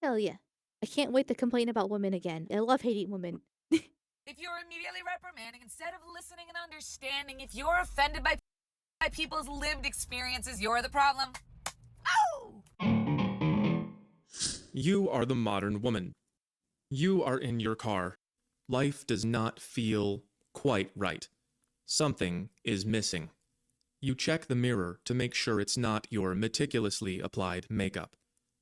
Hell yeah. I can't wait to complain about women again. I love hating women. If you're immediately reprimanding instead of listening and understanding, if you're offended by people's lived experiences, you're the problem. Oh! You are the modern woman. You are in your car. Life does not feel quite right. Something is missing. You check the mirror to make sure it's not your meticulously applied makeup.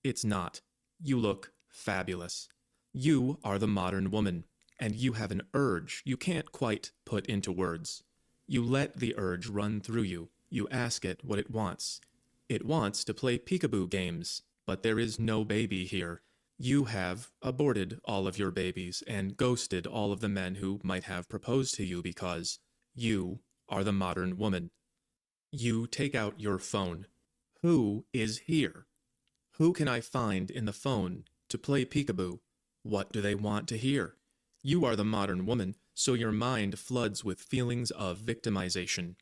It's not. You look fabulous. You are the modern woman, and you have an urge you can't quite put into words. You let the urge run through you. You ask it what it wants. It wants to play peekaboo games, but there is no baby here. You have aborted all of your babies and ghosted all of the men who might have proposed to you because you are the modern woman. You take out your phone. Who is here? Who can I find in the phone to play peekaboo? What do they want to hear? You are the modern woman, so your mind floods with feelings of victimization.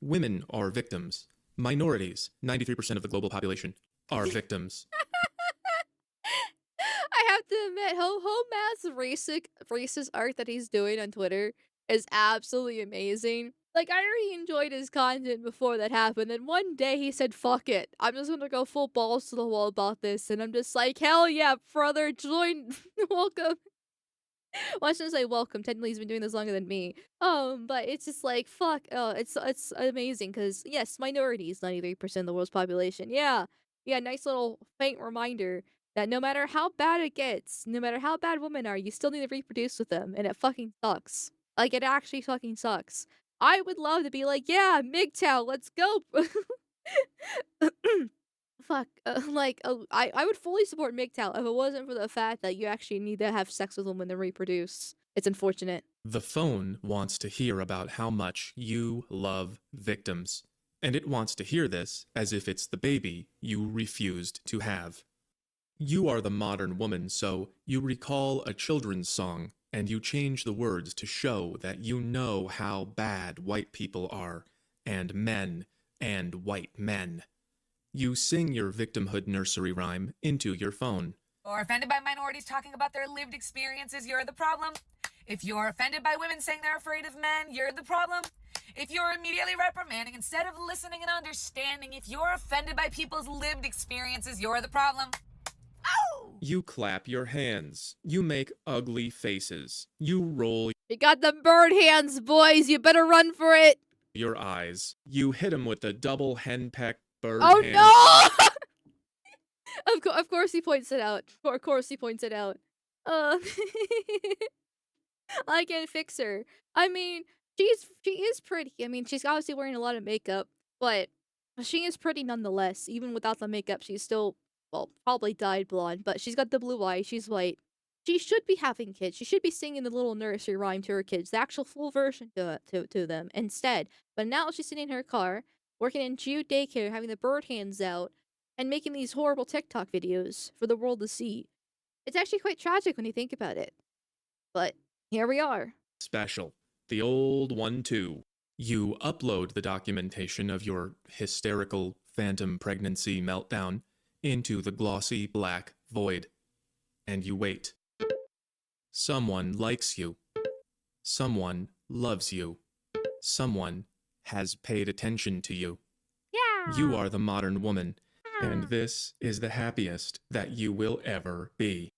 Women are victims. Minorities, 93% of the global population, are victims. I have to admit, Matt's racist art that he's doing on Twitter is absolutely amazing. Like, I already enjoyed his content before that happened, and one day he said, fuck it, I'm just gonna go full balls to the wall about this, and I'm just like, hell yeah, brother, join, welcome. Well, I shouldn't say welcome, technically he's been doing this longer than me. But it's just like, fuck, it's amazing, because, yes, minorities, 93% of the world's population, yeah. Yeah, nice little faint reminder that no matter how bad it gets, no matter how bad women are, you still need to reproduce with them, and it fucking sucks. Like, it actually fucking sucks. I would love to be like, yeah, MGTOW, let's go. Fuck, I would fully support MGTOW if it wasn't for the fact that you actually need to have sex with women to reproduce. It's unfortunate. The phone wants to hear about how much you love victims, and it wants to hear this as if it's the baby you refused to have. You are the modern woman, so you recall a children's song and you change the words to show that you know how bad white people are, and men, and white men. You sing your victimhood nursery rhyme into your phone. Or offended by minorities talking about their lived experiences, you're the problem. If you're offended by women saying they're afraid of men, you're the problem. If you're immediately reprimanding instead of listening and understanding, if you're offended by people's lived experiences, you're the problem. Oh! You clap your hands. You make ugly faces. You roll You got them bird hands, boys. You better run for it. your eyes. You hit him with the double henpeck bird Oh hand. no! Of course he points it out. Of course he points it out. Uh, I can't fix her. I mean, she is pretty. I mean, she's obviously wearing a lot of makeup, but she is pretty nonetheless. Even without the makeup, she's still, well, probably dyed blonde, but she's got the blue eyes. She's white. She should be having kids. She should be singing the little nursery rhyme to her kids, the actual full version to them instead. But now she's sitting in her car, working in Jude daycare, having the bird hands out, and making these horrible TikTok videos for the world to see. It's actually quite tragic when you think about it. But here we are. Special. The old one, too. You upload the documentation of your hysterical phantom pregnancy meltdown into the glossy black void. And you wait. Someone likes you. Someone loves you. Someone has paid attention to you. Yeah. You are the modern woman, and this is the happiest that you will ever be.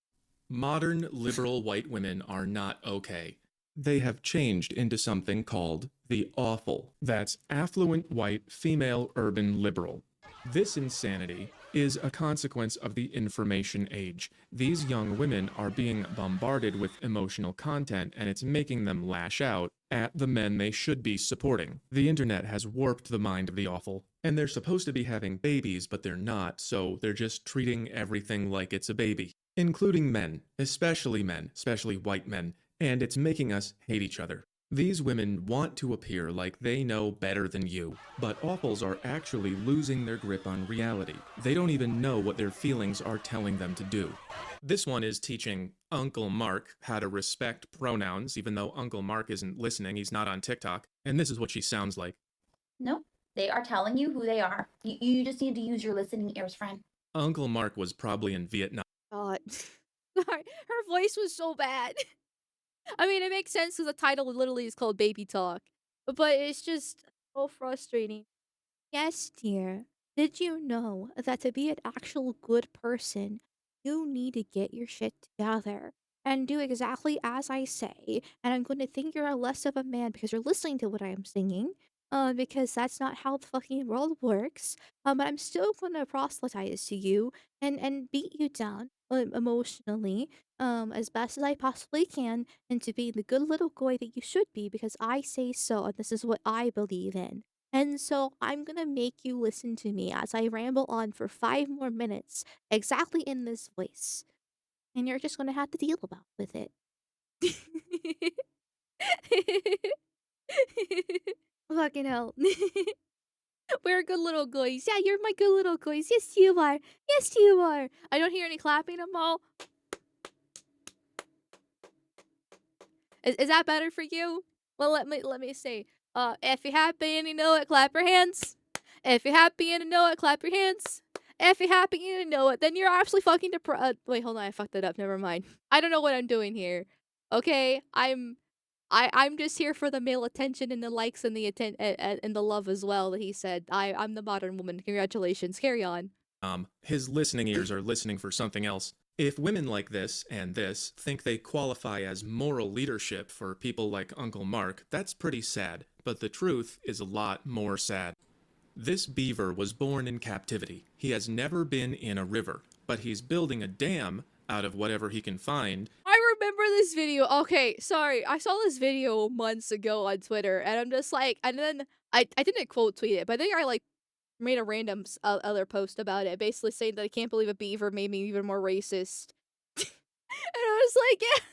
Modern liberal white women are not okay. They have changed into something called the awful. That's affluent white female urban liberal. This insanity is a consequence of the information age. These young women are being bombarded with emotional content, and it's making them lash out at the men they should be supporting. The internet has warped the mind of the awful, and they're supposed to be having babies, but they're not, so they're just treating everything like it's a baby, including men, especially white men, and it's making us hate each other. These women want to appear like they know better than you, but awfuls are actually losing their grip on reality. They don't even know what their feelings are telling them to do. This one is teaching Uncle Mark how to respect pronouns, even though Uncle Mark isn't listening, he's not on TikTok, and this is what she sounds like. Nope, they are telling you who they are. You just need to use your listening ears, friend. Uncle Mark was probably in Vietnam. God. Sorry, her voice was so bad. I mean, it makes sense because the title literally is called Baby Talk, but it's just so frustrating. Yes, dear. Did you know that to be an actual good person, you need to get your shit together and do exactly as I say? And I'm going to think you're less of a man because you're listening to what I'm singing. Because that's not how the fucking world works. But I'm still going to proselytize to you and beat you down emotionally, as best as I possibly can, into being the good little boy that you should be because I say so, and this is what I believe in. And so I'm gonna make you listen to me as I ramble on for 5 more minutes, exactly in this voice. And you're just gonna have to deal about with it. Fucking hell. We're good little guys. Yeah, you're my good little guys. Yes, you are. Yes, you are. I don't hear any clapping, Amal. Is that better for you? Well, let me say. If you're happy and you know it, clap your hands. If you're happy and you know it, clap your hands. If you're happy and you know it, then you're actually fucking depressed. Wait, hold on, I fucked that up. Never mind. I don't know what I'm doing here. Okay, I'm just here for the male attention and the likes and the and the love as well. That he said. I'm the modern woman. Congratulations. Carry on. His listening ears are listening for something else. If women like this and this think they qualify as moral leadership for people like Uncle Mark, that's pretty sad. But the truth is a lot more sad. This beaver was born in captivity. He has never been in a river, but he's building a dam out of whatever he can find. I remember this video. Okay, sorry. I saw this video months ago on Twitter, and I'm just like, and then I didn't quote tweet it, but I think I like made a random other post about it, basically saying that I can't believe a beaver made me even more racist. And I was like, yeah.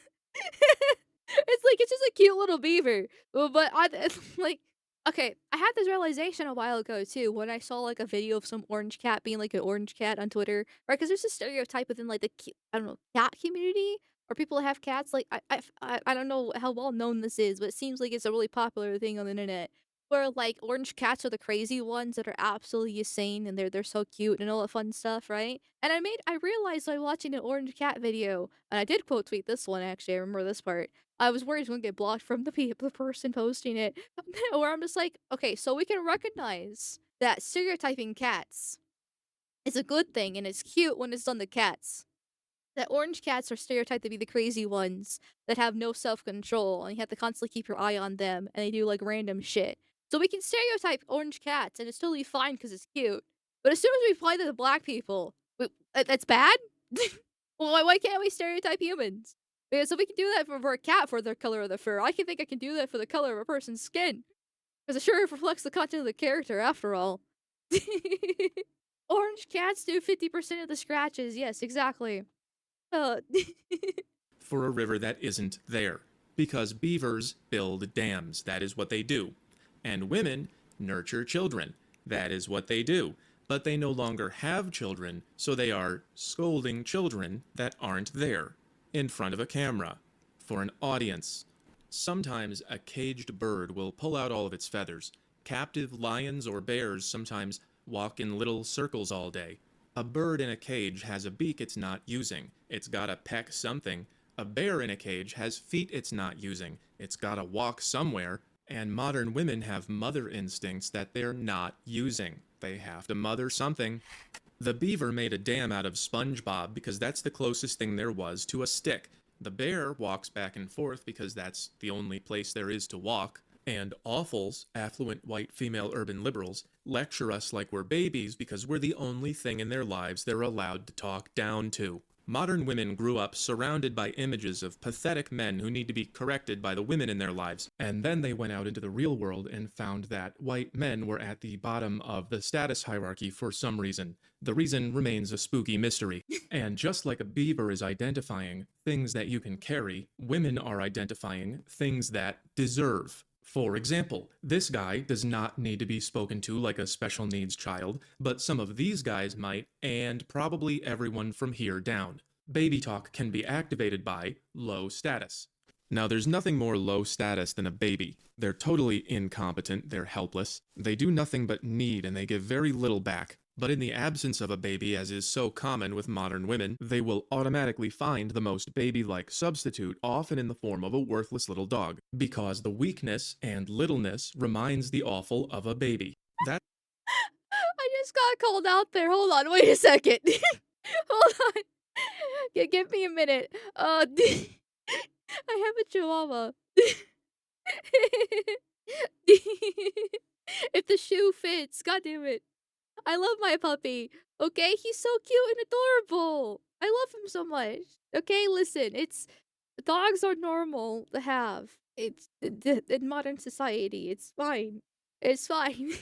It's like it's just a cute little beaver. But I like okay, I had this realization a while ago too when I saw like a video of some orange cat being like an orange cat on Twitter, right? Because there's a stereotype within like the I don't know cat community or people that have cats. Like I don't know how well known this is, but it seems like it's a really popular thing on the internet. Where like orange cats are the crazy ones that are absolutely insane and they're so cute and all that fun stuff, right? And I realized by watching an orange cat video, and I did quote tweet this one actually. I remember this part. I was worried I was gonna get blocked from the person posting it. Where I'm just like, okay, so we can recognize that stereotyping cats is a good thing and it's cute when it's done to cats. That orange cats are stereotyped to be the crazy ones that have no self control and you have to constantly keep your eye on them and they do like random shit. So we can stereotype orange cats and it's totally fine because it's cute. But as soon as we apply that to black people, that's bad? Well, why can't we stereotype humans? Because if we can do that for a cat for the color of the fur, I can think I can do that for the color of a person's skin. Because it sure reflects the content of the character, after all. Orange cats do 50% of the scratches. Yes, exactly. Uh, For a river that isn't there. Because beavers build dams, that is what they do. And women nurture children, that is what they do. But they no longer have children, so they are scolding children that aren't there, in front of a camera, for an audience. Sometimes a caged bird will pull out all of its feathers. Captive lions or bears sometimes walk in little circles all day. A bird in a cage has a beak it's not using. It's gotta peck something. A bear in a cage has feet it's not using. It's gotta walk somewhere. And modern women have mother instincts that they're not using. They have to mother something. The beaver made a dam out of SpongeBob because that's the closest thing there was to a stick. The bear walks back and forth because that's the only place there is to walk. And awfuls, affluent white female urban liberals, lecture us like we're babies because we're the only thing in their lives they're allowed to talk down to. Modern women grew up surrounded by images of pathetic men who need to be corrected by the women in their lives, and then they went out into the real world and found that white men were at the bottom of the status hierarchy for some reason. The reason remains a spooky mystery. And just like a beaver is identifying things that you can carry, women are identifying things that deserve. For example, this guy does not need to be spoken to like a special needs child, but some of these guys might, and probably everyone from here down. Baby talk can be activated by low status. Now, there's nothing more low status than a baby. They're totally incompetent, they're helpless, they do nothing but need and they give very little back. But in the absence of a baby, as is so common with modern women, they will automatically find the most baby-like substitute, often in the form of a worthless little dog, because the weakness and littleness reminds the awful of a baby. That I just got called out there. Hold on, wait a second. Hold on. Give me a minute. I have a chihuahua. If the shoe fits, god damn it. I love my puppy. Okay, he's so cute and adorable. I love him so much. Okay, listen, it's dogs are normal to have. It's in modern society. It's fine. It's fine.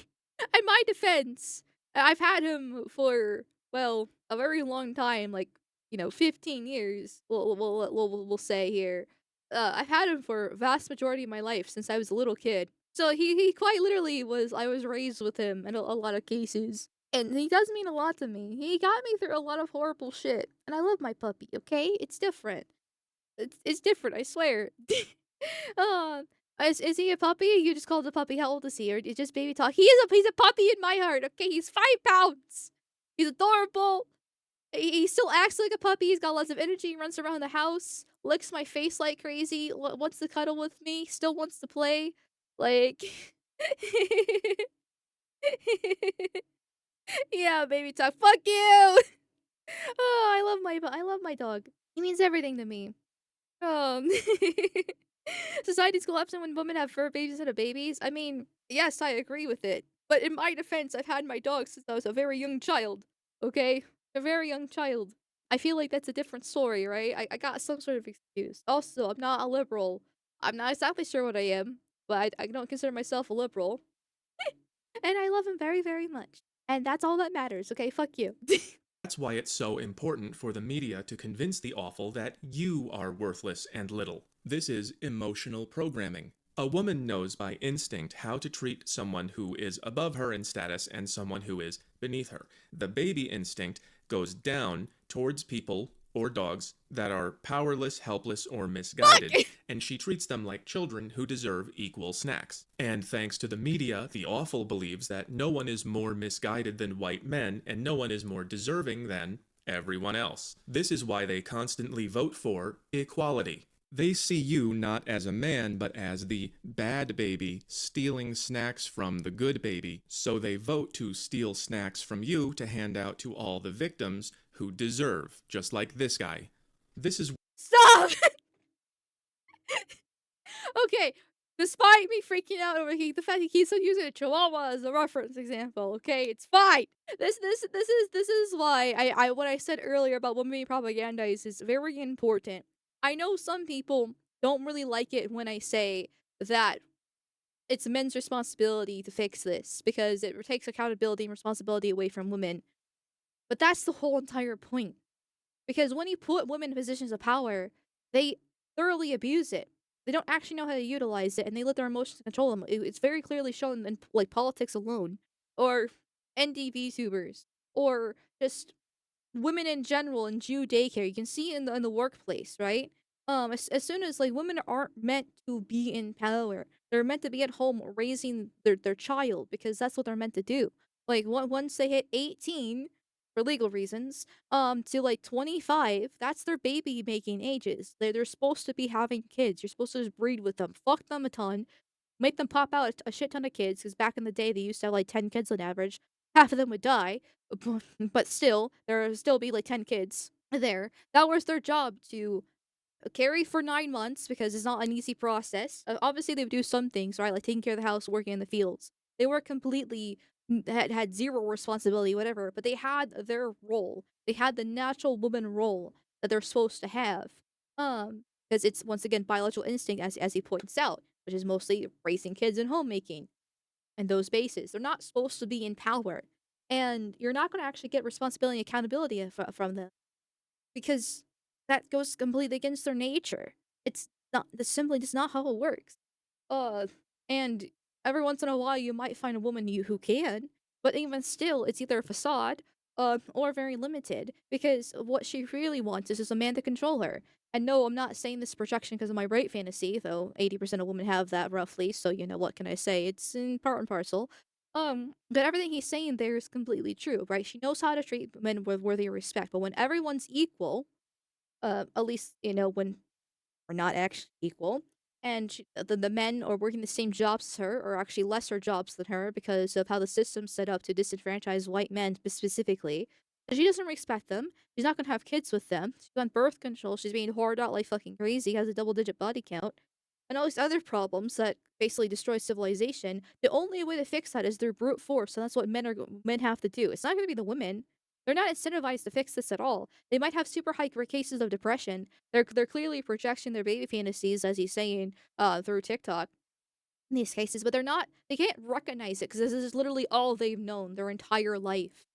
In my defense, I've had him for well a very long time, like 15 years. We'll say here. I've had him for vast majority of my life since I was a little kid. So he quite literally was. I was raised with him in a lot of cases. And he does mean a lot to me. He got me through a lot of horrible shit. And I love my puppy, okay? It's different. It's different, I swear. uh, is he a puppy? You just called a puppy. How old is he? Or you just baby talk? He's a puppy in my heart, okay? He's 5 pounds. He's adorable. He still acts like a puppy. He's got lots of energy, runs around the house, licks my face like crazy, wants to cuddle with me, still wants to play. Like yeah, baby talk. Fuck you. Oh, I love my dog. He means everything to me. Um, Society's collapsing when women have fur babies instead of babies. I mean, yes, I agree with it. But in my defense, I've had my dog since I was a very young child. Okay? A very young child. I feel like that's a different story, right? I got some sort of excuse. Also, I'm not a liberal. I'm not exactly sure what I am, but I don't consider myself a liberal. And I love him very, very much. And that's all that matters, okay? Fuck you. That's why it's so important for the media to convince the awful that you are worthless and little. This is emotional programming. A woman knows by instinct how to treat someone who is above her in status and someone who is beneath her. The baby instinct goes down towards people or dogs that are powerless, helpless, or misguided, and she treats them like children who deserve equal snacks. And thanks to the media, the awful believes that no one is more misguided than white men, and no one is more deserving than everyone else. This is why they constantly vote for equality. They see you not as a man, but as the bad baby stealing snacks from the good baby, so they vote to steal snacks from you to hand out to all the victims who deserve, just like this guy. This is Stop! Okay, despite me freaking out over the fact he keeps on using a chihuahua as a reference example, okay, it's fine. This is why I what I said earlier about women being propagandized is very important. I know some people don't really like it when I say that it's men's responsibility to fix this because it takes accountability and responsibility away from women. But that's the whole entire point. Because when you put women in positions of power, they thoroughly abuse it. They don't actually know how to utilize it, and they let their emotions control them. It's very clearly shown in like politics alone, or ND VTubers, or just women in general in Jew daycare. You can see in the workplace, right? As soon as like women aren't meant to be in power, they're meant to be at home raising their child because that's what they're meant to do. Like once they hit 18 for legal reasons, to like 25, that's their baby making ages. They're supposed to be having kids. You're supposed to just breed with them, fuck them a ton, make them pop out a shit ton of kids. Because back in the day, they used to have like 10 kids on average. Half of them would die, but still, there would still be like 10 kids there. That was their job to carry for 9 months because it's not an easy process. Obviously, they would do some things, right? Like taking care of the house, working in the fields. They were completely had zero responsibility, whatever. But they had their role. They had the natural woman role that they're supposed to have. Because it's once again biological instinct, as he points out, which is mostly raising kids and homemaking and those bases. They're not supposed to be in power, and you're not going to actually get responsibility and accountability from them because that goes completely against their nature. It's not. That's simply just not how it works. Uh, and every once in a while, you might find a woman who can, but even still, it's either a facade, or very limited because what she really wants is just a man to control her. And no, I'm not saying this projection because of my rape fantasy, though 80% of women have that roughly. So you know what can I say? It's in part and parcel. But everything he's saying there is completely true, right? She knows how to treat men with worthy respect, but when everyone's equal, at least, when we're not actually equal, and the men are working the same jobs as her, or actually lesser jobs than her because of how the system's set up to disenfranchise white men specifically. So she doesn't respect them. She's not gonna have kids with them. She's on birth control. She's being whored out like fucking crazy. Has a double-digit body count, and all these other problems that basically destroy civilization. The only way to fix that is through brute force, and that's what men have to do. It's not gonna be the women. They're not incentivized to fix this at all. They might have super high cases of depression. They're clearly projecting their baby fantasies, as he's saying, through TikTok in these cases, but they can't recognize it because this is literally all they've known their entire life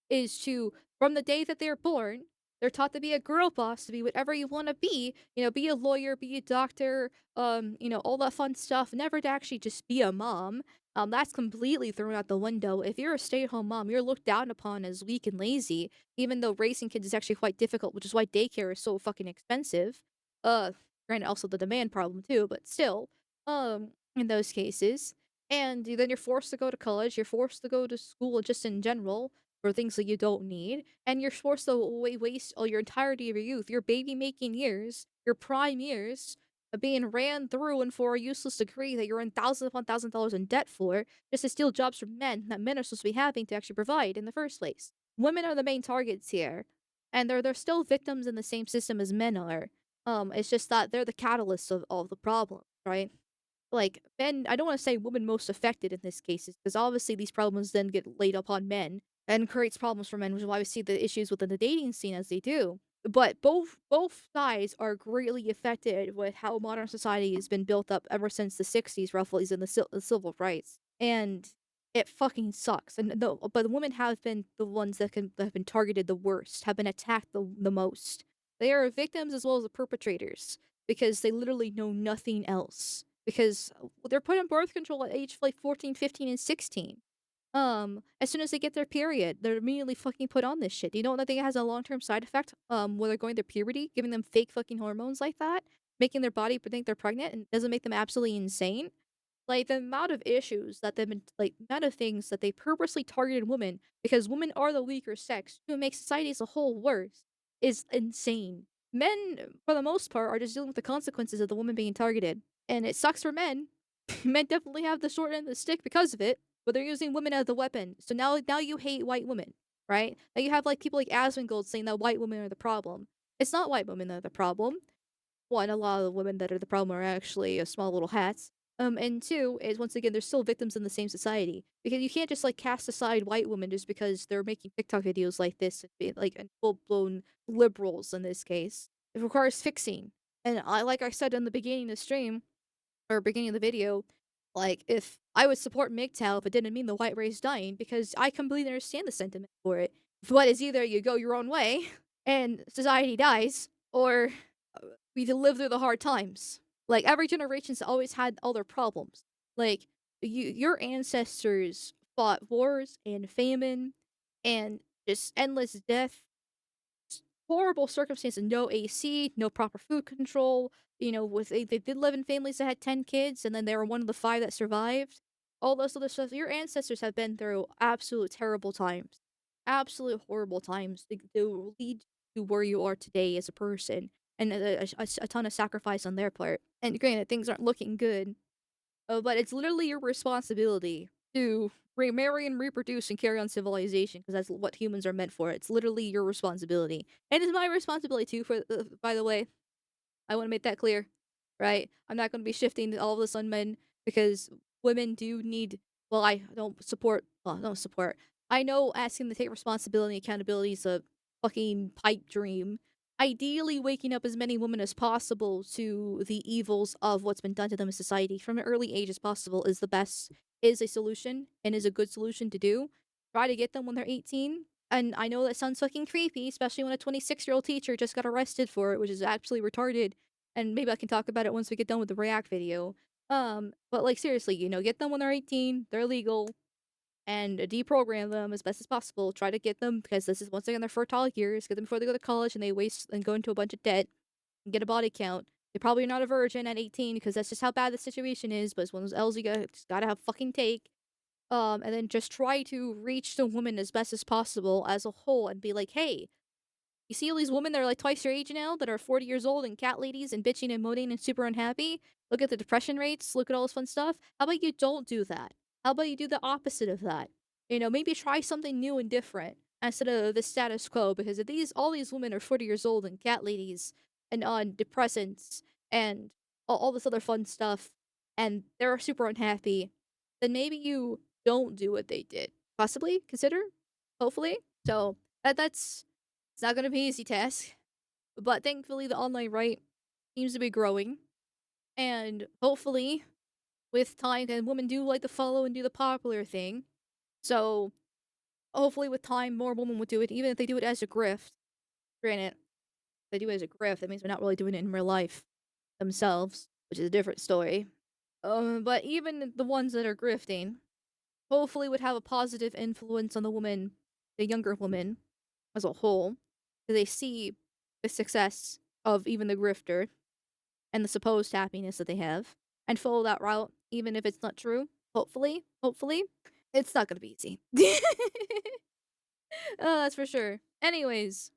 is to from the day that they're born, they're taught to be a girl boss, to be whatever you want to be, be a lawyer, be a doctor, all that fun stuff, never to actually just be a mom. That's completely thrown out the window. If you're a stay-at-home mom, you're looked down upon as weak and lazy, even though raising kids is actually quite difficult, which is why daycare is so fucking expensive. Uh, Granted, also the demand problem too, but still, in those cases. And then you're forced to go to college, you're forced to go to school just in general for things that you don't need, and you're forced to waste all your entirety of your youth, your baby making years, your prime years, being ran through and for a useless degree that you're in thousands upon $1,000s in debt for, just to steal jobs from men that men are supposed to be having to actually provide in the first place. Women are the main targets here, and they're still victims in the same system as men are. It's just that they're the catalysts of all the problems, right? Like, men I don't wanna say women most affected in this cases, because obviously these problems then get laid upon men and creates problems for men, which is why we see the issues within the dating scene as they do. But both sides are greatly affected with how modern society has been built up ever since the '60s, roughly, is in the civil rights. And it fucking sucks. And but the women have been the ones that have been targeted the worst, have been attacked the most. They are victims as well as the perpetrators because they literally know nothing else because they're put on birth control at age like 14, 15, and 16. As soon as they get their period, they're immediately fucking put on this shit. Do you know that thing has a long-term side effect, when they're going through puberty, giving them fake fucking hormones like that, making their body think they're pregnant and doesn't make them absolutely insane? Like, the amount of issues that they've been like, amount of things that they purposely targeted women because women are the weaker sex to make society as a whole worse is insane. Men, for the most part, are just dealing with the consequences of the woman being targeted, and it sucks for men. Men definitely have the short end of the stick because of it, but they're using women as the weapon. So now you hate white women, right? Now you have like people like Asmongold saying that white women are the problem. It's not white women that are the problem. One, a lot of the women that are the problem are actually small little hats. And two is once again they're still victims in the same society because you can't just like cast aside white women just because they're making TikTok videos like this and being like full blown liberals in this case. It requires fixing. And like I said in the beginning of the stream or beginning of the video, like if I would support MGTOW if it didn't mean the white race dying because I completely understand the sentiment for it. But it's either you go your own way and society dies, or we live through the hard times. Like every generation's always had all their problems. Like your ancestors fought wars and famine and just endless death, horrible circumstances, no AC, no proper food control. With they did live in families that had 10 kids, and then they were one of the 5 that survived. All those other stuff. Your ancestors have been through absolute terrible times, absolute horrible times. They will lead to where you are today as a person, and a ton of sacrifice on their part. And granted, things aren't looking good, but it's literally your responsibility to remarry and reproduce and carry on civilization because that's what humans are meant for. It's literally your responsibility, and it's my responsibility too. By the way, I want to make that clear, right? I'm not going to be shifting all of this on men because women do need. Well, I don't support. Well, don't support. I know asking to take responsibility and accountability is a fucking pipe dream. Ideally, waking up as many women as possible to the evils of what's been done to them in society from an early age as possible is the best, is a solution, and is a good solution to do. Try to get them when they're 18. And I know that sounds fucking creepy, especially when a 26-year-old teacher just got arrested for it, which is absolutely retarded. And maybe I can talk about it once we get done with the React video. But like seriously, get them when they're 18, they're legal, and deprogram them as best as possible. Try to get them because this is once again their fertile years. Get them before they go to college and they waste and go into a bunch of debt and get a body count. They probably are not a virgin at 18 because that's just how bad the situation is. But it's one of those L's you just gotta have fucking take. and then just try to reach the woman as best as possible as a whole and be like, hey, you see all these women that are like twice your age now that are 40 years old and cat ladies and bitching and moaning and super unhappy? Look at the depression rates, look at all this fun stuff. How about you don't do that? How about you do the opposite of that? You know, maybe try something new and different instead of the status quo, because if these all these women are 40 years old and cat ladies and on depressants and all this other fun stuff and they're super unhappy, then maybe you don't do what they did. Possibly consider, hopefully. So that's it's not gonna be an easy task, but thankfully the online right seems to be growing, and hopefully with time, and women do like to follow and do the popular thing. So hopefully with time, more women would do it, even if they do it as a grift. Granted, if they do it as a grift, that means they're not really doing it in real life themselves, which is a different story. But even the ones that are grifting, hopefully would have a positive influence on the woman, the younger woman, as a whole. They see the success of even the grifter and the supposed happiness that they have and follow that route, even if it's not true. Hopefully. It's not gonna be easy. That's for sure. Anyways,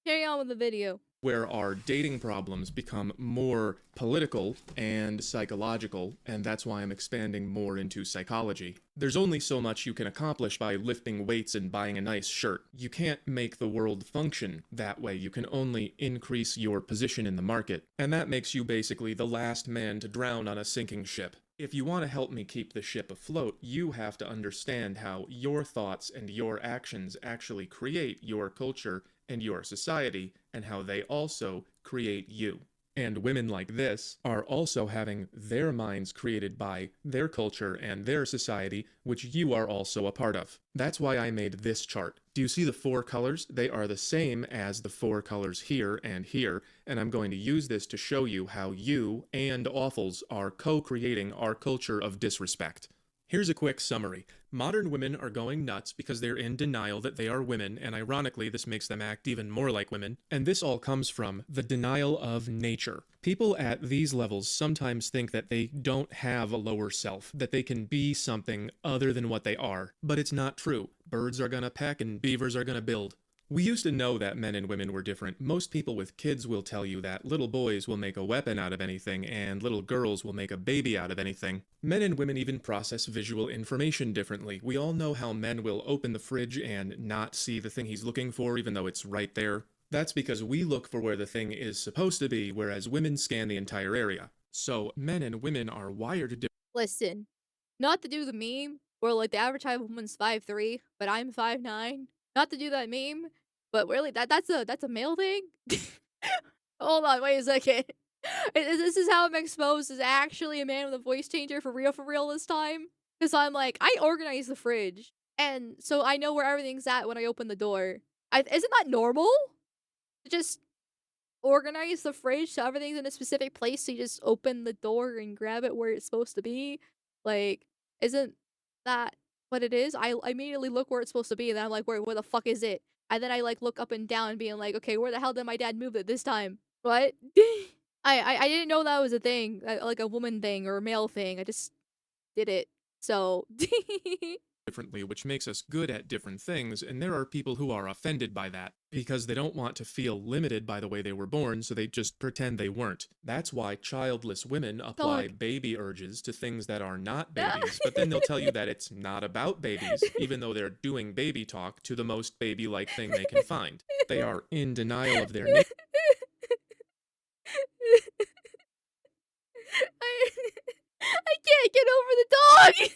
carry on with the video. Where our dating problems become more political and psychological, and that's why I'm expanding more into psychology. There's only so much you can accomplish by lifting weights and buying a nice shirt. You can't make the world function that way. You can only increase your position in the market, and that makes you basically the last man to drown on a sinking ship. If you want to help me keep the ship afloat, you have to understand how your thoughts and your actions actually create your culture and your society, and how they also create you. And women like this are also having their minds created by their culture and their society, which you are also a part of. That's why I made this chart. Do you see the 4 colors? They are the same as the 4 colors here, and I'm going to use this to show you how you and Awfuls are co-creating our culture of disrespect. Here's a quick summary. Modern women are going nuts because they're in denial that they are women, and ironically, this makes them act even more like women. And this all comes from the denial of nature. People at these levels sometimes think that they don't have a lower self, that they can be something other than what they are. But it's not true. Birds are gonna peck and beavers are gonna build. We used to know that men and women were different. Most people with kids will tell you that little boys will make a weapon out of anything and little girls will make a baby out of anything. Men and women even process visual information differently. We all know how men will open the fridge and not see the thing he's looking for even though it's right there. That's because we look for where the thing is supposed to be, whereas women scan the entire area. So men and women are wired differently. Listen, not to do the meme where like the average height of a woman's 5'3", but I'm 5'9". Not to do that meme, but really that's a male thing? Hold on, wait a second. This is how I'm exposed as actually a man with a voice changer for real this time. Because I'm like, I organize the fridge, and so I know where everything's at when I open the door. Isn't that normal? To just organize the fridge so everything's in a specific place, so you just open the door and grab it where it's supposed to be? Like, isn't that what it is? I immediately look where it's supposed to be, and then I'm like, where the fuck is it? And then I like look up and down, being like, okay, where the hell did my dad move it this time? What? I didn't know that was a thing, like a woman thing or a male thing. I just did it. So Differently, which makes us good at different things, and there are people who are offended by that because they don't want to feel limited by the way they were born, so they just pretend they weren't. That's why childless women apply Dog. baby urges to things that are not babies, but then they'll tell you that it's not about babies, even though they're doing baby talk to the most baby-like thing they can find. They are in denial of their I, I can't get over the dog.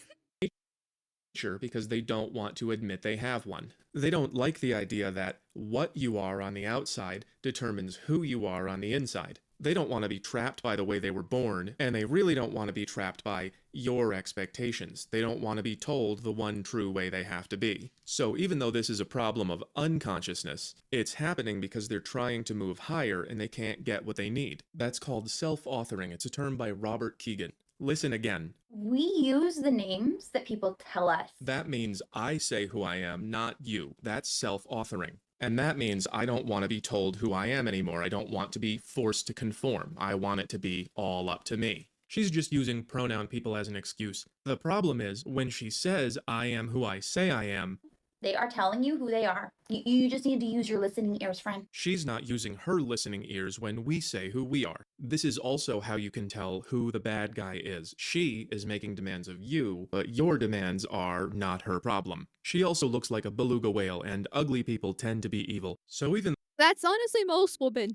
nature because they don't want to admit they have one. They don't like the idea that what you are on the outside determines who you are on the inside. They don't want to be trapped by the way they were born, and they really don't want to be trapped by your expectations. They don't want to be told the one true way they have to be. So even though this is a problem of unconsciousness, it's happening because they're trying to move higher and they can't get what they need. That's called self-authoring. It's a term by Robert Keegan. Listen again. We use the names that people tell us. That means I say who I am, not you. That's self-authoring. And that means I don't want to be told who I am anymore. I don't want to be forced to conform. I want it to be all up to me. She's just using pronoun people as an excuse. The problem is, when she says, I am who I say I am, They are telling you who they are. You just need to use your listening ears, friend. she's not using her listening ears when we say who we are. This is also how you can tell who the bad guy is. She is making demands of you, but your demands are not her problem. She also looks like a beluga whale, and ugly people tend to be evil. So even That's honestly most women.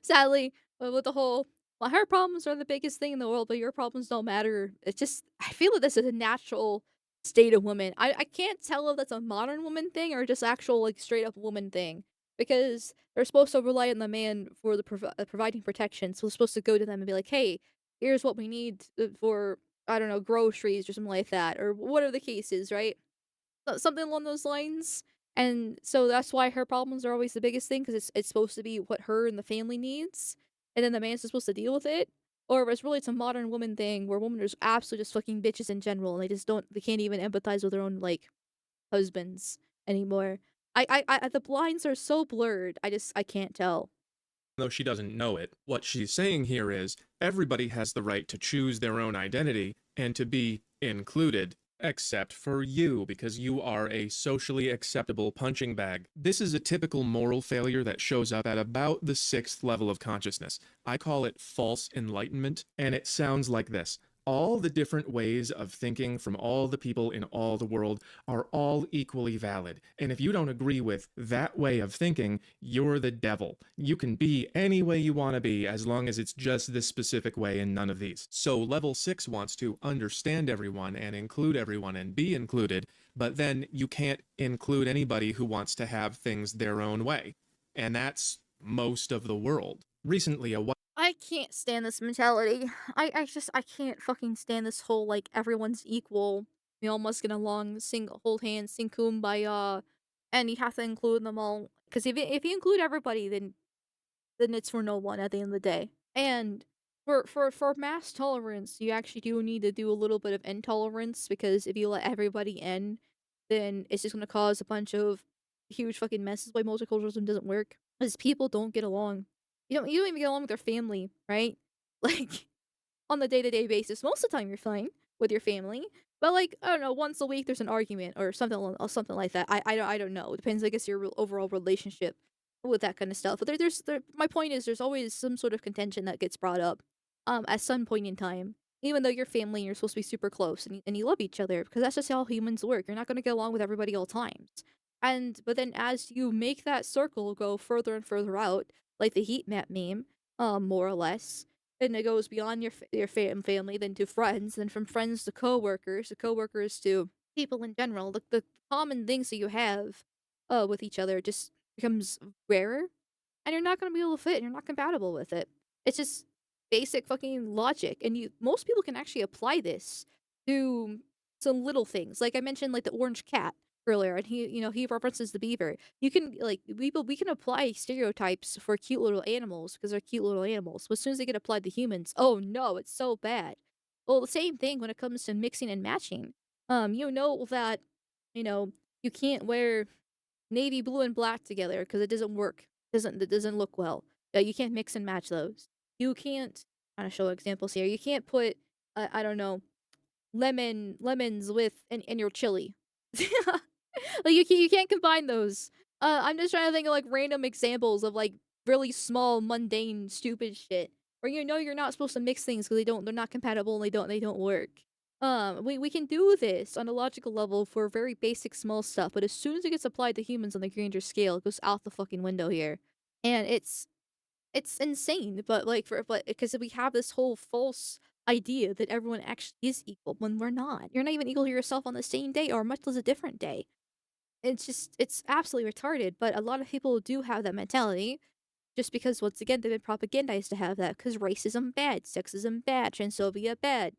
Sadly, with the whole, well, her problems are the biggest thing in the world, but your problems don't matter. It's just, I feel that this is a natural state of women. I can't tell if that's a modern woman thing or just actual, like, straight up woman thing. Because they're supposed to rely on the man for the providing protection. So they're supposed to go to them and be like, hey, here's what we need for, I don't know, groceries or something like that. Or whatever the case is, right? Something along those lines. And so that's why her problems are always the biggest thing because it's supposed to be what her and the family needs, and then the man's supposed to deal with it. Or if it's a modern woman thing where women are just absolutely just fucking bitches in general, and they can't even empathize with their own like husbands anymore. The blinds are so blurred. I can't tell. though she doesn't know it, what she's saying here is everybody has the right to choose their own identity and to be included, except for you, because you are a socially acceptable punching bag. This is a typical moral failure that shows up at about the 6th level of consciousness. I call it false enlightenment, and it sounds like this. All the different ways of thinking from all the people in all the world are all equally valid. And if you don't agree with that way of thinking, you're the devil. You can be any way you want to be as long as it's just this specific way and none of these. So level 6 wants to understand everyone and include everyone and be included, but then you can't include anybody who wants to have things their own way. And that's most of the world. Recently, I can't stand this mentality. I can't fucking stand this whole like everyone's equal. We all must get along, sing hold hands, sing kumbaya, and you have to include them all. Because if you include everybody, then it's for no one at the end of the day. And for mass tolerance, you actually do need to do a little bit of intolerance because if you let everybody in, then it's just gonna cause a bunch of huge fucking messes. Why multiculturalism doesn't work is people don't get along. You don't even get along with your family, right? Like on the day-to-day basis. Most of the time you're fine with your family, but like I don't know, once a week there's an argument or something like that. I don't know. It depends, I guess, your overall relationship with that kind of stuff. But my point is there's always some sort of contention that gets brought up at some point in time. Even though you're family and you're supposed to be super close and you love each other because that's just how humans work. You're not going to get along with everybody all times. But then as you make that circle go further and further out, like the heat map meme, more or less, and it goes beyond your family, then to friends, then from friends to coworkers to people in general. The common things that you have, with each other just becomes rarer, and you're not gonna be able to fit, and you're not compatible with it. It's just basic fucking logic, and most people can actually apply this to some little things. Like I mentioned, like the orange cat earlier, and he references the beaver. You can like we can apply stereotypes for cute little animals because they're cute little animals. But as soon as they get applied to humans, oh no, it's so bad. Well, the same thing when it comes to mixing and matching. You know that you know you can't wear navy blue and black together because it doesn't work. It doesn't look well. You can't mix and match those. You can't. I'm trying to show examples here. You can't put I don't know lemons with in your chili. Like you can't combine those. I'm just trying to think of like random examples of like really small, mundane, stupid shit where you're not supposed to mix things because they're not compatible and they don't work. We can do this on a logical level for very basic small stuff, but as soon as it gets applied to humans on the grander scale, it goes out the fucking window here, and it's insane. But because we have this whole false idea that everyone actually is equal when we're not. You're not even equal to yourself on the same day or much less a different day. It's absolutely retarded, but a lot of people do have that mentality just because once again they've been propagandized to have that because racism bad, sexism bad, transphobia bad.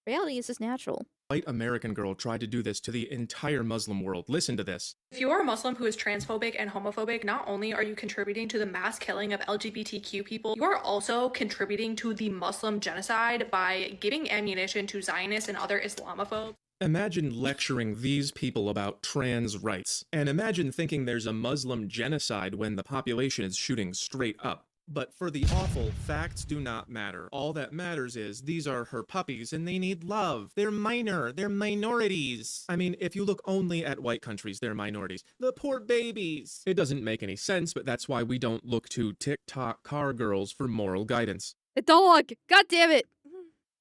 Reality is just natural. white American girl tried to do this to the entire Muslim world. Listen to this. If you are a Muslim who is transphobic and homophobic, not only are you contributing to the mass killing of LGBTQ people, you are also contributing to the Muslim genocide by giving ammunition to Zionists and other Islamophobes. Imagine lecturing these people about trans rights, and imagine thinking there's a Muslim genocide when the population is shooting straight up. But for the awful, facts do not matter. All that matters is these are her puppies and they need love. They're minor. They're minorities. I mean, if you look only at white countries, they're minorities. The poor babies. It doesn't make any sense, but that's why we don't look to TikTok car girls for moral guidance. The dog! God damn it!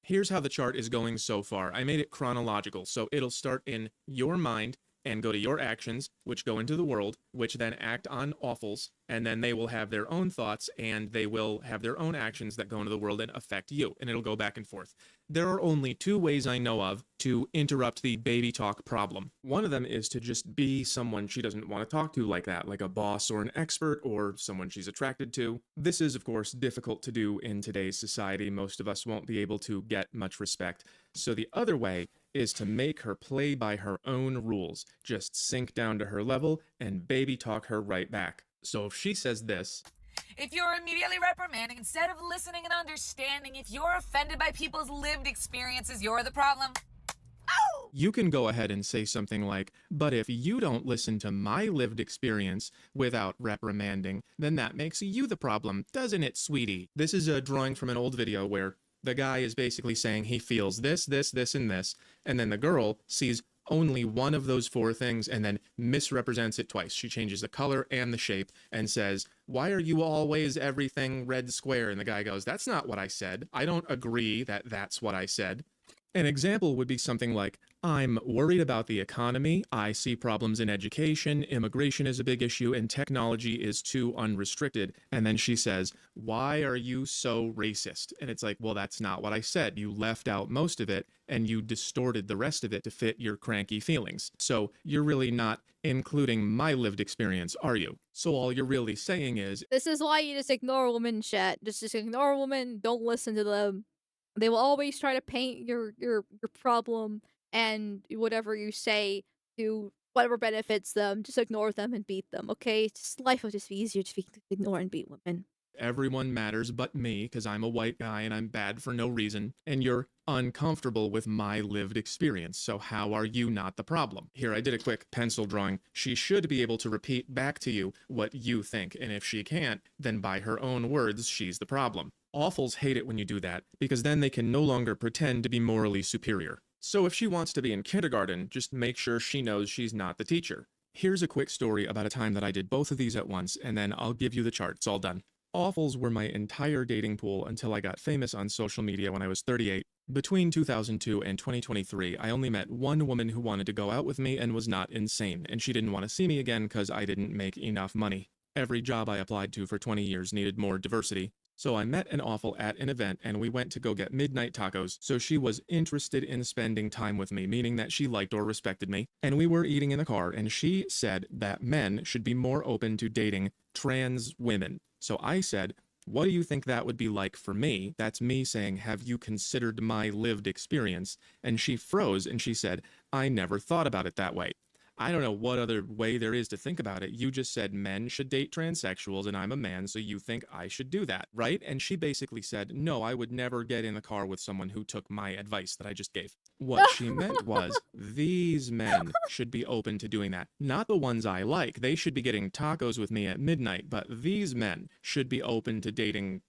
Here's how the chart is going so far. I made it chronological, so it'll start in your mind and go to your actions, which go into the world, which then act on awfuls, and then they will have their own thoughts and they will have their own actions that go into the world and affect you, and it'll go back and forth. There are only two ways I know of to interrupt the baby talk problem. One of them is to just be someone she doesn't want to talk to like that, like a boss or an expert or someone she's attracted to. This is, of course, difficult to do in today's society. Most of us won't be able to get much respect. So the other way is to make her play by her own rules. Just sink down to her level and baby talk her right back. So if she says this, if you're immediately reprimanding instead of listening and understanding, if you're offended by people's lived experiences, you're the problem. you can go ahead and say something like, but if you don't listen to my lived experience without reprimanding, then that makes you the problem, doesn't it, sweetie? This is a drawing from an old video where the guy is basically saying he feels this, this, this, and this, and then the girl sees only one of those four things and then misrepresents it twice. She changes the color and the shape and says, why are you always everything red square? And the guy goes, that's not what I said. I don't agree that that's what I said. An example would be something like, I'm worried about the economy, I see problems in education, immigration is a big issue, and technology is too unrestricted. And then she says, why are you so racist? And it's like, well, that's not what I said. You left out most of it, and you distorted the rest of it to fit your cranky feelings. So you're really not including my lived experience, are you? So all you're really saying is, This is why you just ignore women, chat. Just ignore women, don't listen to them. They will always try to paint your problem and whatever you say to whatever benefits them. Just ignore them and beat them, okay? Just life will just be easier to ignore and beat women. everyone matters but me because I'm a white guy and I'm bad for no reason, and you're uncomfortable with my lived experience, so how are you not the problem? Here, I did a quick pencil drawing. She should be able to repeat back to you what you think, and if she can't, then by her own words, she's the problem. Awfuls hate it when you do that, because then they can no longer pretend to be morally superior. So if she wants to be in kindergarten, just make sure she knows she's not the teacher. Here's a quick story about a time that I did both of these at once, and then I'll give you the chart. It's all done. Awfuls were my entire dating pool until I got famous on social media when I was 38. Between 2002 and 2023, I only met one woman who wanted to go out with me and was not insane, and she didn't want to see me again because I didn't make enough money. Every job I applied to for 20 years needed more diversity. So I met an awful at an event and we went to go get midnight tacos, so she was interested in spending time with me, meaning that she liked or respected me. And we were eating in the car and she said that men should be more open to dating trans women. So I said, what do you think that would be like for me? That's me saying, have you considered my lived experience? And she froze and she said, I never thought about it that way. I don't know what other way there is to think about it. You just said men should date transsexuals and I'm a man, so you think I should do that, right? And she basically said, no, I would never get in the car with someone who took my advice that I just gave. What she meant was, these men should be open to doing that. Not the ones I like. They should be getting tacos with me at midnight, but these men should be open to dating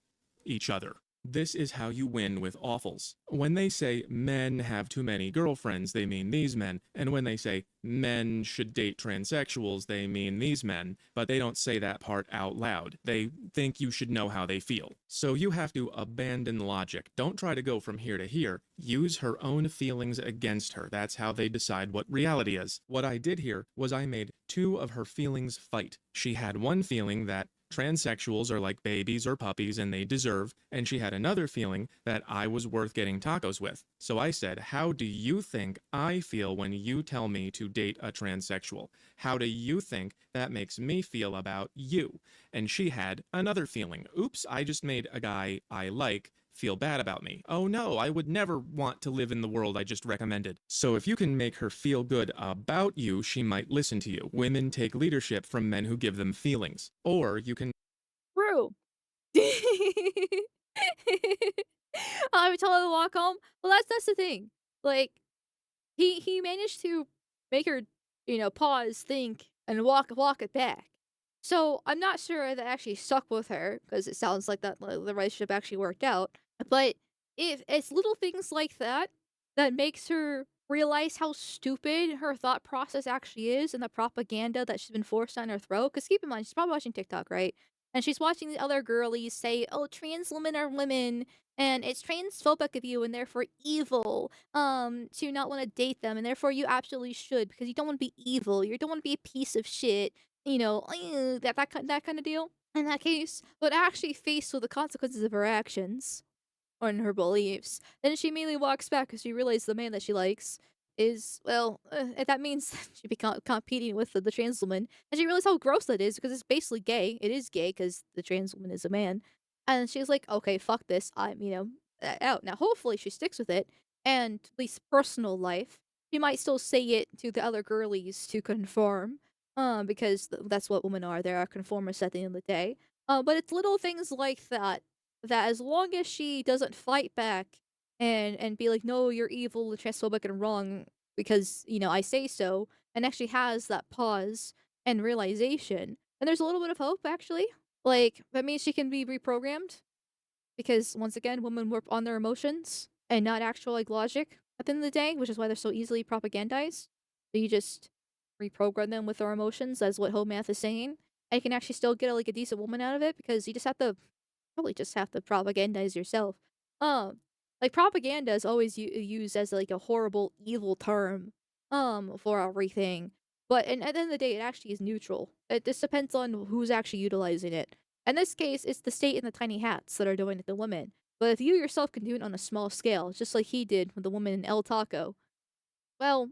each other. This is how you win with awfuls. When they say men have too many girlfriends, they mean these men. And when they say men should date transsexuals, they mean these men. But they don't say that part out loud. They think you should know how they feel. So you have to abandon logic. Don't try to go from here to here. Use her own feelings against her. That's how they decide what reality is. What I did here was I made two of her feelings fight. She had one feeling that transsexuals are like babies or puppies and they deserve, and she had another feeling that I was worth getting tacos with. So I said, how do you think I feel when you tell me to date a transsexual? How do you think that makes me feel about you? And she had another feeling. Oops, I just made a guy I like feel bad about me. Oh no, I would never want to live in the world I just recommended. So if you can make her feel good about you, she might listen to you. Women take leadership from men who give them feelings. Or you can True. I would tell her to walk home. Well, that's the thing. Like, he managed to make her, pause, think, and walk it back. So I'm not sure that actually stuck with her because it sounds like that the relationship actually worked out. But if it's little things like that that makes her realize how stupid her thought process actually is and the propaganda that she's been forced down her throat. Because keep in mind, she's probably watching TikTok, right? And she's watching the other girlies say, "Oh, trans women are women, and it's transphobic of you, and therefore evil. To not want to date them, and therefore you absolutely should because you don't want to be evil. You don't want to be a piece of shit." You know, that kind of deal in that case, but actually faced with the consequences of her actions on her beliefs. Then she immediately walks back because she realizes the man that she likes is, well, that means she be competing with the trans woman. And she realizes how gross that is because it's basically gay. It is gay because the trans woman is a man. And she's like, okay, fuck this. I'm, out. Now, hopefully she sticks with it. And at least personal life, she might still say it to the other girlies to conform. Because that's what women are. They are conformists at the end of the day. But it's little things like that as long as she doesn't fight back and be like, "No, you're evil, transphobic, and wrong because, I say so," and actually has that pause and realization, and there's a little bit of hope, actually. Like, that means she can be reprogrammed because, once again, women work on their emotions and not actual, like, logic at the end of the day, which is why they're so easily propagandized. So you just reprogram them with their emotions, that's what Home Math is saying, and you can actually still get, like, a decent woman out of it because you just have to probably just have to propagandize yourself. Like propaganda is always used as like a horrible, evil term, for everything. But at the end of the day, it actually is neutral. It just depends on who's actually utilizing it. In this case, it's the state and the tiny hats that are doing it to women. But if you yourself can do it on a small scale, just like he did with the woman in El Taco, well,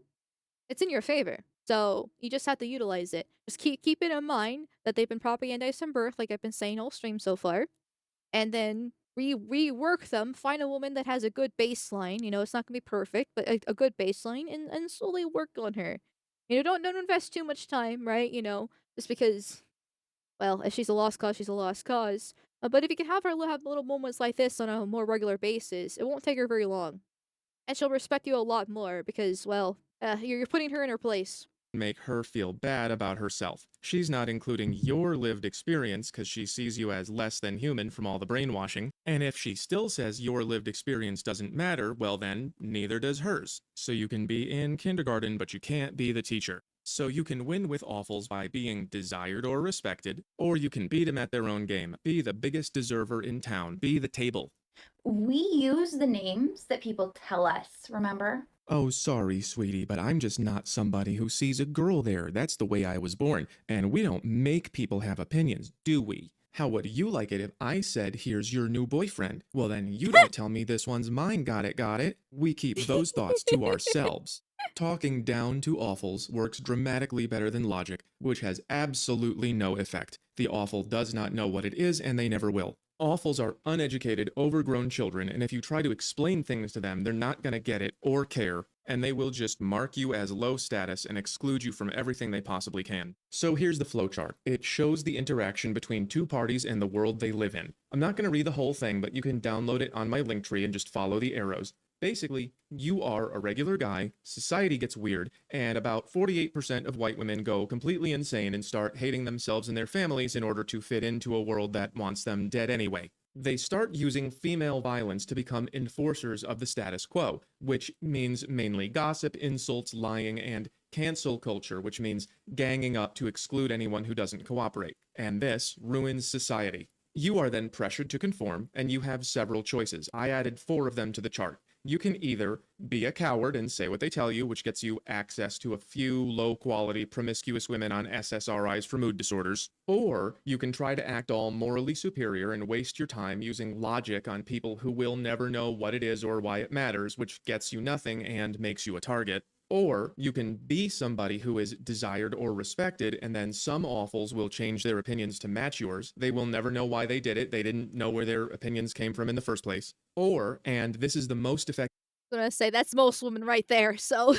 it's in your favor. So you just have to utilize it. Just keep it in mind that they've been propagandized from birth, like I've been saying all stream so far, and then rework them, find a woman that has a good baseline, it's not gonna be perfect, but a good baseline and slowly work on her. Don't invest too much time, right? Just because, well, if she's a lost cause, she's a lost cause. But if you can have her have little moments like this on a more regular basis, it won't take her very long. And she'll respect you a lot more because, well, you're putting her in her place. Make her feel bad about herself. She's not including your lived experience because she sees you as less than human from all the brainwashing. And if she still says your lived experience doesn't matter, well then, neither does hers. So you can be in kindergarten, but you can't be the teacher. So you can win with awfuls by being desired or respected, or you can beat them at their own game. Be the biggest deserver in town. Be the table. We use the names that people tell us, remember? Oh, sorry, sweetie, but I'm just not somebody who sees a girl there. That's the way I was born. And we don't make people have opinions, do we? How would you like it if I said, here's your new boyfriend? Well, then you don't tell me this one's mine, got it, got it? We keep those thoughts to ourselves. Talking down to awfuls works dramatically better than logic, which has absolutely no effect. The awful does not know what it is, and they never will. Awfuls are uneducated, overgrown children, and if you try to explain things to them, they're not gonna get it or care, and they will just mark you as low status and exclude you from everything they possibly can. So here's the flowchart. It shows the interaction between two parties and the world they live in. I'm not gonna read the whole thing, but you can download it on my link tree and just follow the arrows. Basically, you are a regular guy, society gets weird, and about 48% of white women go completely insane and start hating themselves and their families in order to fit into a world that wants them dead anyway. They start using female violence to become enforcers of the status quo, which means mainly gossip, insults, lying, and cancel culture, which means ganging up to exclude anyone who doesn't cooperate. And this ruins society. You are then pressured to conform, and you have several choices. I added 4 of them to the chart. You can either be a coward and say what they tell you, which gets you access to a few low-quality, promiscuous women on SSRIs for mood disorders, or you can try to act all morally superior and waste your time using logic on people who will never know what it is or why it matters, which gets you nothing and makes you a target. Or you can be somebody who is desired or respected, and then some awfuls will change their opinions to match yours. They will never know why they did it. They didn't know where their opinions came from in the first place. Or, and this is the most effective I'm gonna say that's most women right there, so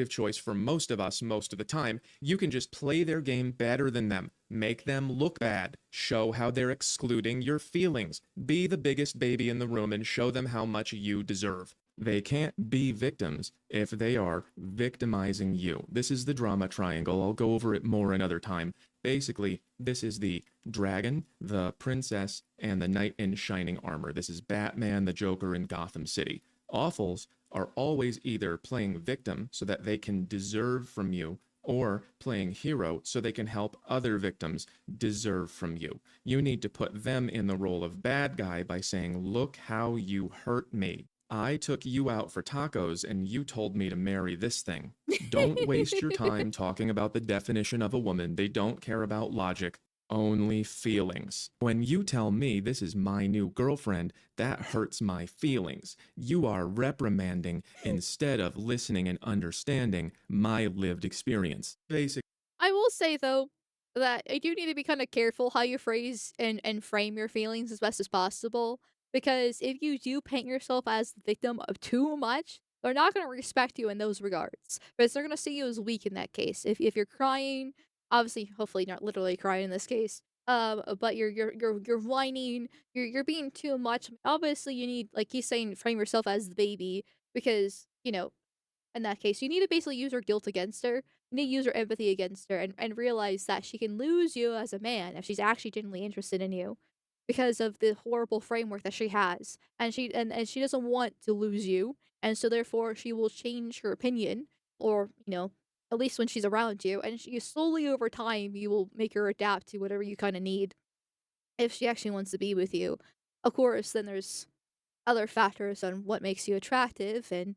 choice for most of us most of the time, you can just play their game better than them. Make them look bad. Show how they're excluding your feelings. Be the biggest baby in the room and show them how much you deserve. They can't be victims if they are victimizing you. This is the drama triangle. I'll go over it more another time. Basically, this is the dragon, the princess, and the knight in shining armor. This is Batman, the Joker, in Gotham City. Awfuls are always either playing victim so that they can deserve from you, or playing hero so they can help other victims deserve from you. You need to put them in the role of bad guy by saying, "Look how you hurt me. I took you out for tacos and you told me to marry this thing." Don't waste your time talking about the definition of a woman. They don't care about logic, only feelings. When you tell me this is my new girlfriend, that hurts my feelings. You are reprimanding instead of listening and understanding my lived experience. Basic. I will say though that you do need to be kind of careful how you phrase and frame your feelings as best as possible, because if you do paint yourself as the victim of too much, they're not going to respect you in those regards, because they're going to see you as weak in that case. If you're crying, obviously, hopefully not literally crying in this case, but you're whining, you're being too much. Obviously, you need, like he's saying, frame yourself as the baby, because in that case, you need to basically use her guilt against her. You need to use her empathy against her, and realize that she can lose you as a man if she's actually genuinely interested in you, because of the horrible framework that she has. And she doesn't want to lose you. And so therefore she will change her opinion, or, at least when she's around you. And she slowly over time you will make her adapt to whatever you kind of need if she actually wants to be with you. Of course, then there's other factors on what makes you attractive and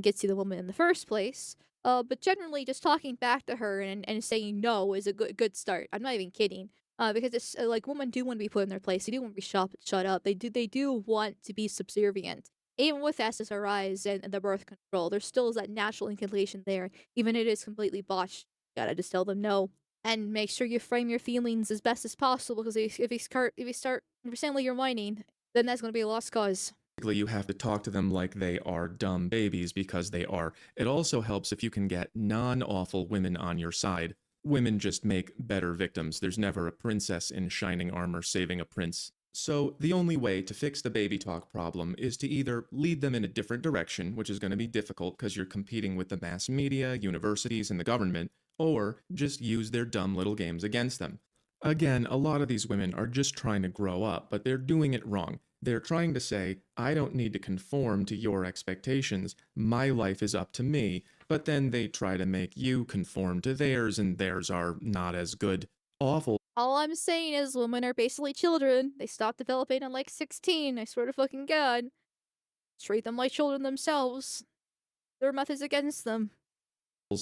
gets you the woman in the first place. But generally, just talking back to her and saying no is a good start. I'm not even kidding. Because it's like women do want to be put in their place. They do want to be shut up. They do want to be subservient. Even with SSRIs and the birth control, there still is that natural inclination there. Even if it is completely botched, you gotta just tell them no, and make sure you frame your feelings as best as possible. Because if you sound like you're whining, then that's gonna be a lost cause. You have to talk to them like they are dumb babies, because they are. It also helps if you can get non-awful women on your side. Women just make better victims. There's never a princess in shining armor saving a prince. So the only way to fix the baby talk problem is to either lead them in a different direction, which is going to be difficult because you're competing with the mass media, universities, and the government, or just use their dumb little games against them. Again, a lot of these women are just trying to grow up, but they're doing it wrong. They're trying to say, "I don't need to conform to your expectations. My life is up to me." But then they try to make you conform to theirs, and theirs are not as good. Awful. All I'm saying is women are basically children. They stop developing at like 16. I swear to fucking God. Treat them like children themselves. Their methods against them.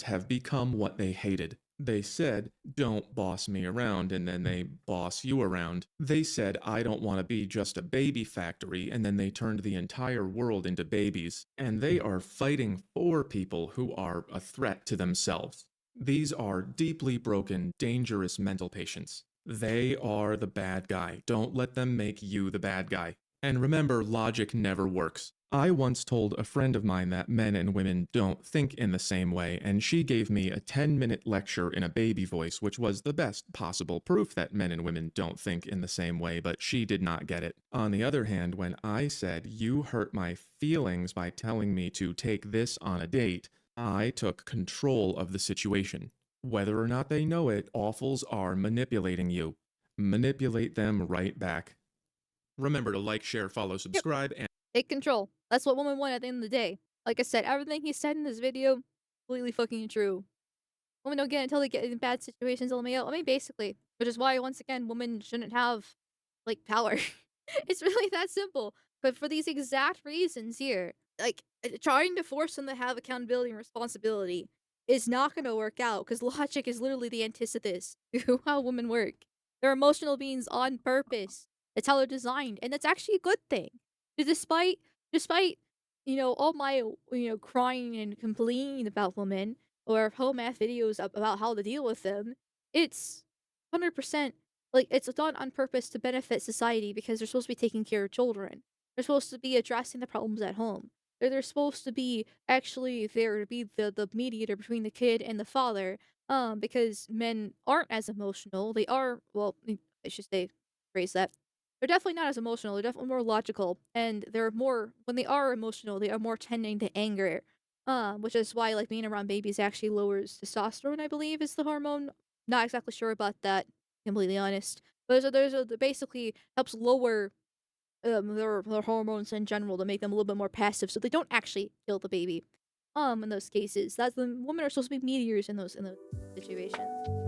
Have become what they hated. They said, "Don't boss me around," and then they boss you around. They said, "I don't want to be just a baby factory," and then they turned the entire world into babies. And they are fighting for people who are a threat to themselves. These are deeply broken, dangerous mental patients. They are the bad guy. Don't let them make you the bad guy. And remember, logic never works. I once told a friend of mine that men and women don't think in the same way, and she gave me a 10-minute lecture in a baby voice, which was the best possible proof that men and women don't think in the same way, but she did not get it. On the other hand, when I said, "You hurt my feelings by telling me to take this on a date," I took control of the situation. Whether or not they know it, awfuls are manipulating you. Manipulate them right back. Remember to like, share, follow, Yep. subscribe, and Take control. That's what women want at the end of the day. Like I said, everything he said in this video, completely fucking true. Women don't get it until they get in bad situations, LMAO. I mean, basically. Which is why, once again, women shouldn't have, like, power. It's really that simple. But for these exact reasons here, like, trying to force them to have accountability and responsibility is not going to work out, because logic is literally the antithesis to how women work. They're emotional beings on purpose. That's how they're designed, and that's actually a good thing. Despite all my crying and complaining about women, or home math videos about how to deal with them, it's 100% like it's done on purpose to benefit society, because they're supposed to be taking care of children. They're supposed to be addressing the problems at home. They're supposed to be actually there to be the mediator between the kid and the father. Because men aren't as emotional. They are, well, I should say, phrase that. They're definitely not as emotional. They're definitely more logical, and they're more, when they are emotional, they are more tending to anger. Which is why, like, being around babies actually lowers testosterone, I believe is the hormone. Not exactly sure about that, completely honest. But basically helps lower their hormones in general to make them a little bit more passive, so they don't actually kill the baby. In those cases, that's the women are supposed to be meteors in those situations.